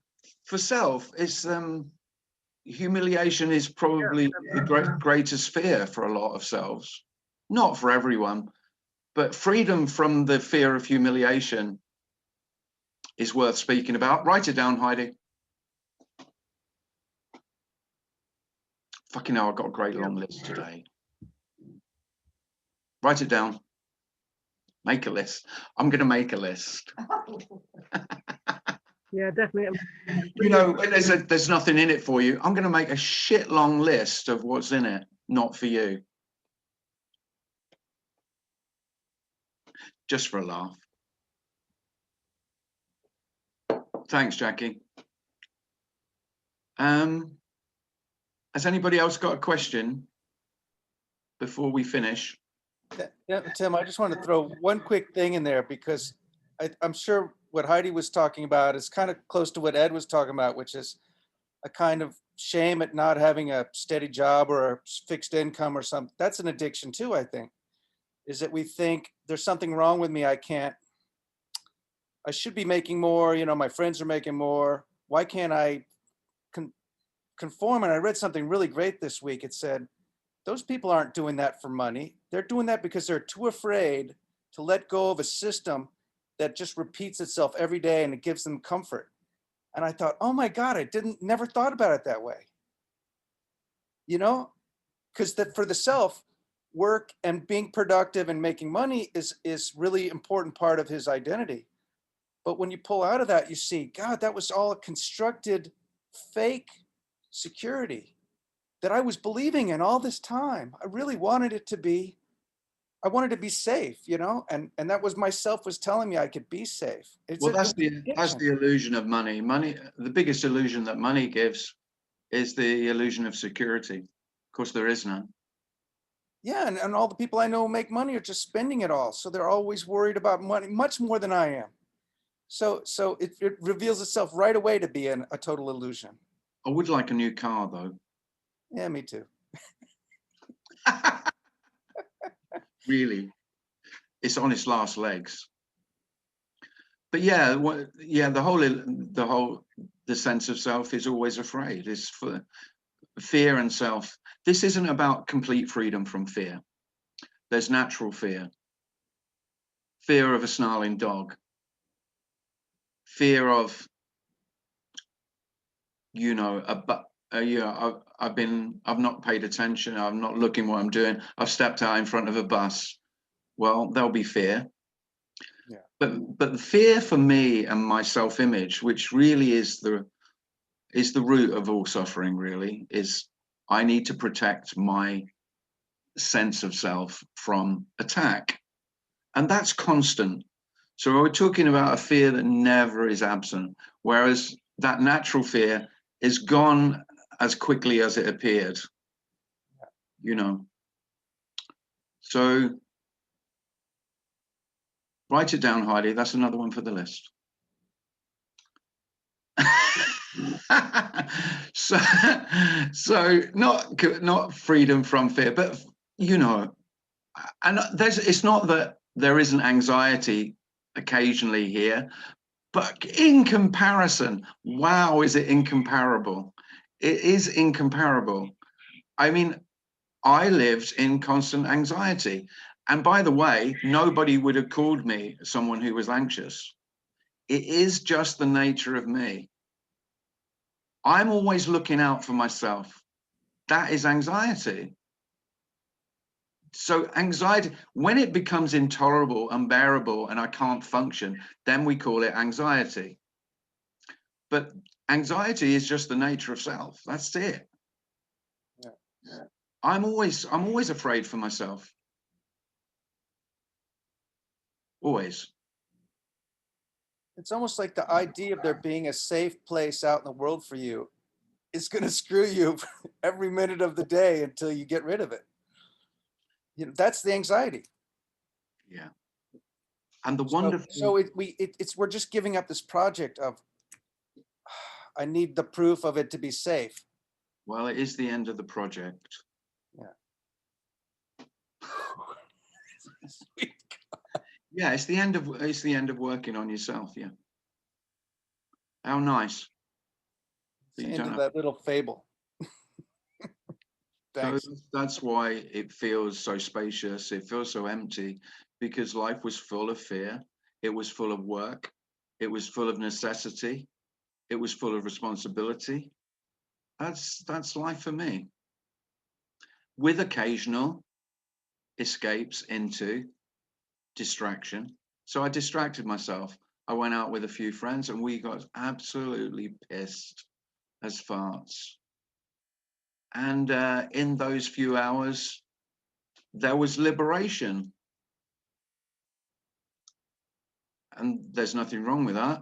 for self is humiliation is probably the greatest fear for a lot of selves, not for everyone, but freedom from the fear of humiliation is worth speaking about. Write it down, Heidi. Fucking hell, I've got a great long list today. Write it down. Make a list. I'm going to make a list. yeah, definitely. You know, when there's nothing in it for you, I'm going to make a shit long list of what's in it, not for you. Just for a laugh. Thanks, Jackie. Has anybody else got a question before we finish? Yeah, Tim, I just want to throw one quick thing in there because I'm sure what Heidi was talking about is kind of close to what Ed was talking about, which is a kind of shame at not having a steady job or a fixed income or something. That's an addiction too, I think, is that we think there's something wrong with me. I should be making more, you know, my friends are making more. Why can't I conform? And I read something really great this week. It said, those people aren't doing that for money. They're doing that because they're too afraid to let go of a system that just repeats itself every day and it gives them comfort. And I thought, oh my God, I never thought about it that way. You know, because for the self, work and being productive and making money is really important part of his identity. But when you pull out of that, you see, God, that was all a constructed fake security that I was believing in all this time. I really wanted it to be, I wanted to be safe, you know, and that was myself was telling me I could be safe. Well, that's the illusion of money. Money, the biggest illusion that money gives is the illusion of security. Of course, there is none. Yeah, and all the people I know who make money are just spending it all. So they're always worried about money, much more than I am. So it reveals itself right away to be a total illusion. I would like a new car, though. Yeah, me too. Really, it's on its last legs. But yeah, the sense of self is always afraid. It's for fear and self. This isn't about complete freedom from fear. There's natural fear. Fear of a snarling dog. Fear of, you know, I've not paid attention. I'm not looking what I'm doing. I've stepped out in front of a bus. Well, there'll be fear. Yeah. But the fear for me and my self-image, which really is the root of all suffering, really, is I need to protect my sense of self from attack. And that's constant. So we're talking about a fear that never is absent, whereas that natural fear is gone as quickly as it appeared, you know. So write it down, Heidi. That's another one for the list. so not freedom from fear, but you know, and it's not that there isn't anxiety occasionally here, but in comparison, wow, is it incomparable? It is incomparable. I mean, I lived in constant anxiety. And by the way, nobody would have called me someone who was anxious. It is just the nature of me. I'm always looking out for myself. That is anxiety. So anxiety, when it becomes intolerable, unbearable, and I can't function, then we call it anxiety. But anxiety is just the nature of self. That's it. Yeah. Yeah. I'm always afraid for myself. Always. It's almost like the idea of there being a safe place out in the world for you is going to screw you every minute of the day until you get rid of it. You know, that's the anxiety. Yeah. And the wonderful. So we're just giving up this project of, I need the proof of it to be safe. Well, it is the end of the project. Yeah. Yeah, it's the end of working on yourself. Yeah. How nice. It's the end of that little fable. Thanks. So that's why it feels so spacious. It feels so empty, because life was full of fear. It was full of work. It was full of necessity. It was full of responsibility. That's life for me, with occasional escapes into distraction. So I distracted myself. I went out with a few friends and we got absolutely pissed as farts. And in those few hours, there was liberation. And there's nothing wrong with that.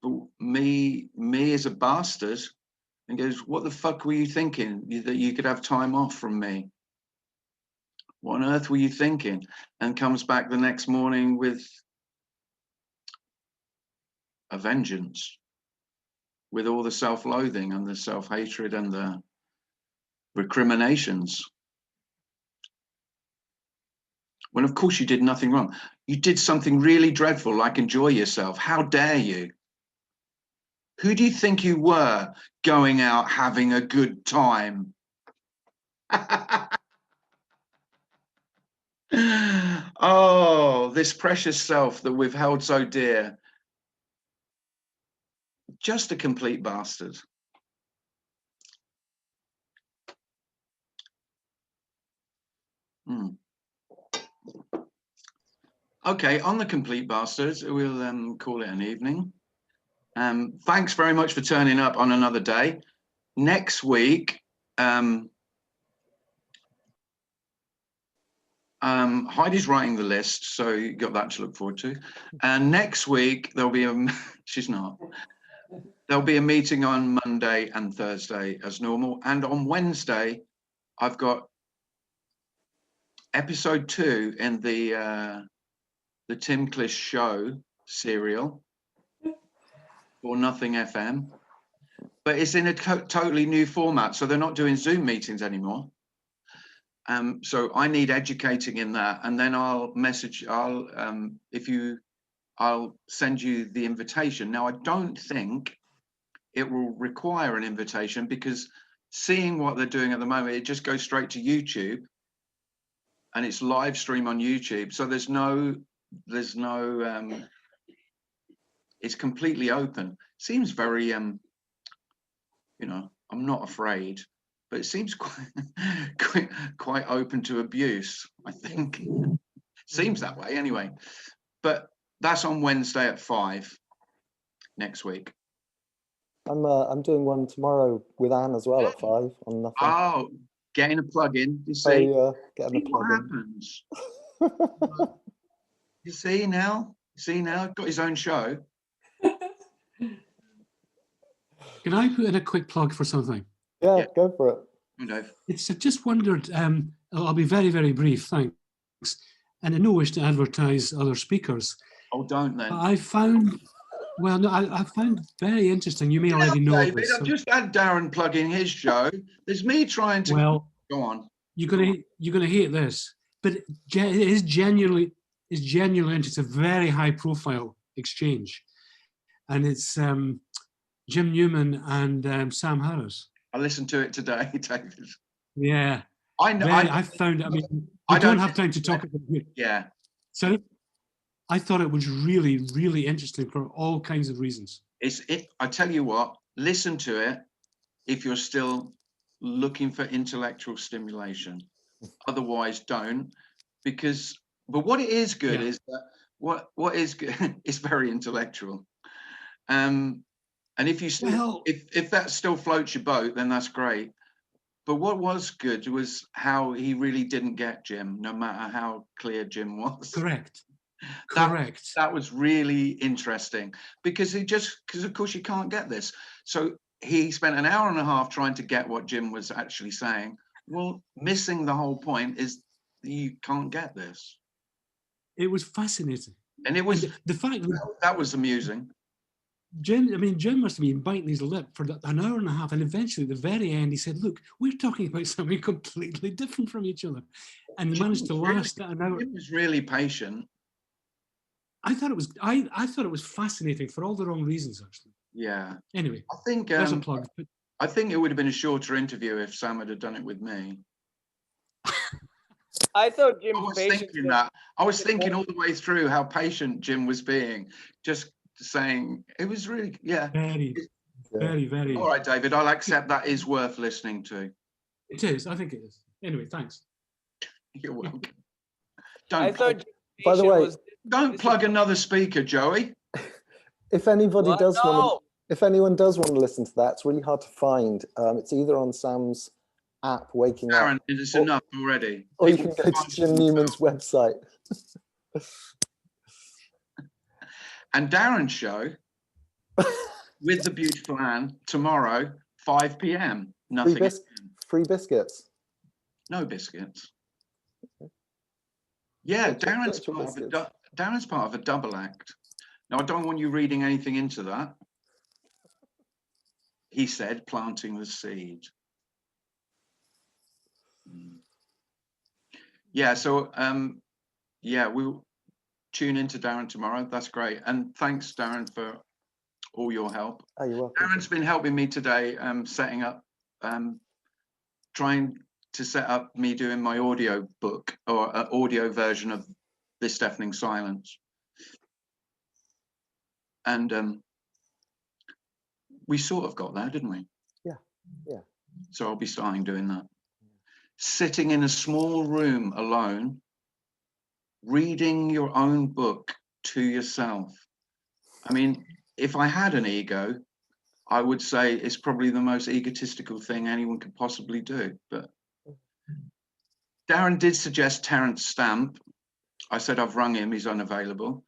But me as a bastard, and goes, what the fuck were you thinking that you could have time off from me? What on earth were you thinking? And comes back the next morning with a vengeance, with all the self-loathing and the self-hatred and the recriminations. When of course you did nothing wrong. You did something really dreadful, like enjoy yourself. How dare you? Who do you think you were, going out having a good time? Oh, this precious self that we've held so dear. Just a complete bastard. Okay, on the complete bastards, we'll call it an evening. Thanks very much for turning up on another day. Next week, Heidi's writing the list, so you got that to look forward to. And next week there'll be she's not. There'll be a meeting on Monday and Thursday as normal, and on Wednesday I've got episode 2 in the Tim Cliss show serial for Nothing FM, but it's in a totally new format, so they're not doing Zoom meetings anymore. So I need educating in that, and then I'll send you the invitation. Now I don't think it will require an invitation, because seeing what they're doing at the moment, it just goes straight to YouTube and it's live stream on YouTube. So there's no it's completely open. Seems very you know, I'm not afraid, but it seems quite open to abuse, I think. Seems that way anyway. But that's on Wednesday at 5 next week. I'm doing one tomorrow with Anne as well at 5 on Nothing. Oh, getting a plug in. You see, yeah, getting a plug what happens. You see now, got his own show. Can I put in a quick plug for something? Yeah, go for it. I just wondered, I'll be very, very brief, thanks. And I no wish to advertise other speakers. Oh, don't then. I found, well, no, I found very interesting. You may already know David, this. I've just had Darren plugging his show. There's me trying to. Well, go on. You're gonna hate this, but it is genuinely it's a very high profile exchange, and it's Jim Newman and Sam Harris. I listened to it today, David. Yeah, I know. I found. I mean, I don't have time to talk about it. Yeah. Sorry. I thought it was really, really interesting for all kinds of reasons. I tell you what, listen to it if you're still looking for intellectual stimulation. Otherwise, don't. But what it is good is that what is good is very intellectual. And if you still, if that still floats your boat, then that's great. But what was good was how he really didn't get Jim, no matter how clear Jim was. Correct. That was really interesting because of course you can't get this. So he spent an hour and a half trying to get what Jim was actually saying. Well, missing the whole point is you can't get this. It was fascinating. And it was the fact that was amusing. Jim must have been biting his lip for an hour and a half, and eventually at the very end he said, look, we're talking about something completely different from each other. And he managed to last that an hour. Jim was really patient. I thought it was fascinating for all the wrong reasons, actually. Yeah. Anyway, I think there's a plug. I think it would have been a shorter interview if Sam had done it with me. I thought Jim. I was thinking all the way through how patient Jim was being, just saying it was really very. All right, David, I'll accept that is worth listening to. It is. I think it is. Anyway, thanks. You're welcome. I thought. By the way, don't plug another speaker, Joey. If anybody if anyone does want to listen to that, it's really hard to find. It's either on Sam's app, Waking Aaron, Up. it's enough already. Or you can go to Jim Newman's website. And Darren's show with the beautiful Anne tomorrow, 5 p.m. Nothing. Free biscuits. No biscuits. Yeah, Darren's part of a double act. Now, I don't want you reading anything into that. He said, planting the seed. Yeah, so we'll tune into Darren tomorrow. That's great. And thanks, Darren, for all your help. Oh, you're welcome. Darren's been helping me today, setting up, trying to set up me doing my audio book or audio version of This Deafening Silence. And we sort of got there, didn't we? Yeah. So I'll be starting doing that. Sitting in a small room alone, reading your own book to yourself. I mean, if I had an ego, I would say it's probably the most egotistical thing anyone could possibly do. But Darren did suggest Terence Stamp. I said, I've rung him, he's unavailable.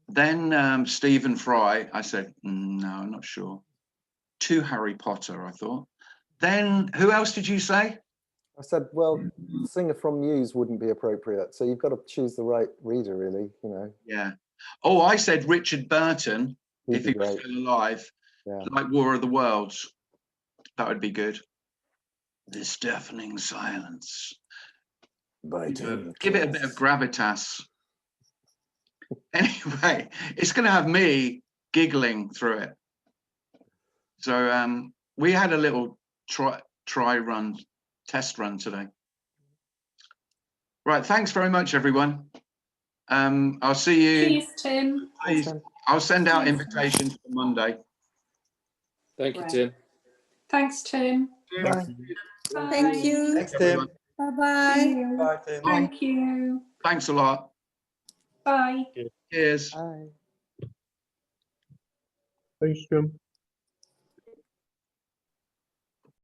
Then Stephen Fry, I said, no, I'm not sure. To Harry Potter, I thought. Then who else did you say? I said, well, Singer from Muse wouldn't be appropriate. So you've got to choose the right reader, really, you know. Yeah. Oh, I said Richard Burton, if he was still alive, like War of the Worlds. That would be good. This Deafening Silence. Give it a bit of gravitas. Anyway, it's going to have me giggling through it. So we had a little test run today. Right, thanks very much, everyone. I'll see you. Cheers, Tim. I'll send out invitations for Monday. Thank you, Tim. Thanks, Tim. Bye. Thank you. Thanks, Tim. Bye-bye. Bye, Tim. Thank you. Thanks a lot. Bye. Cheers. Bye. Thanks, Tim.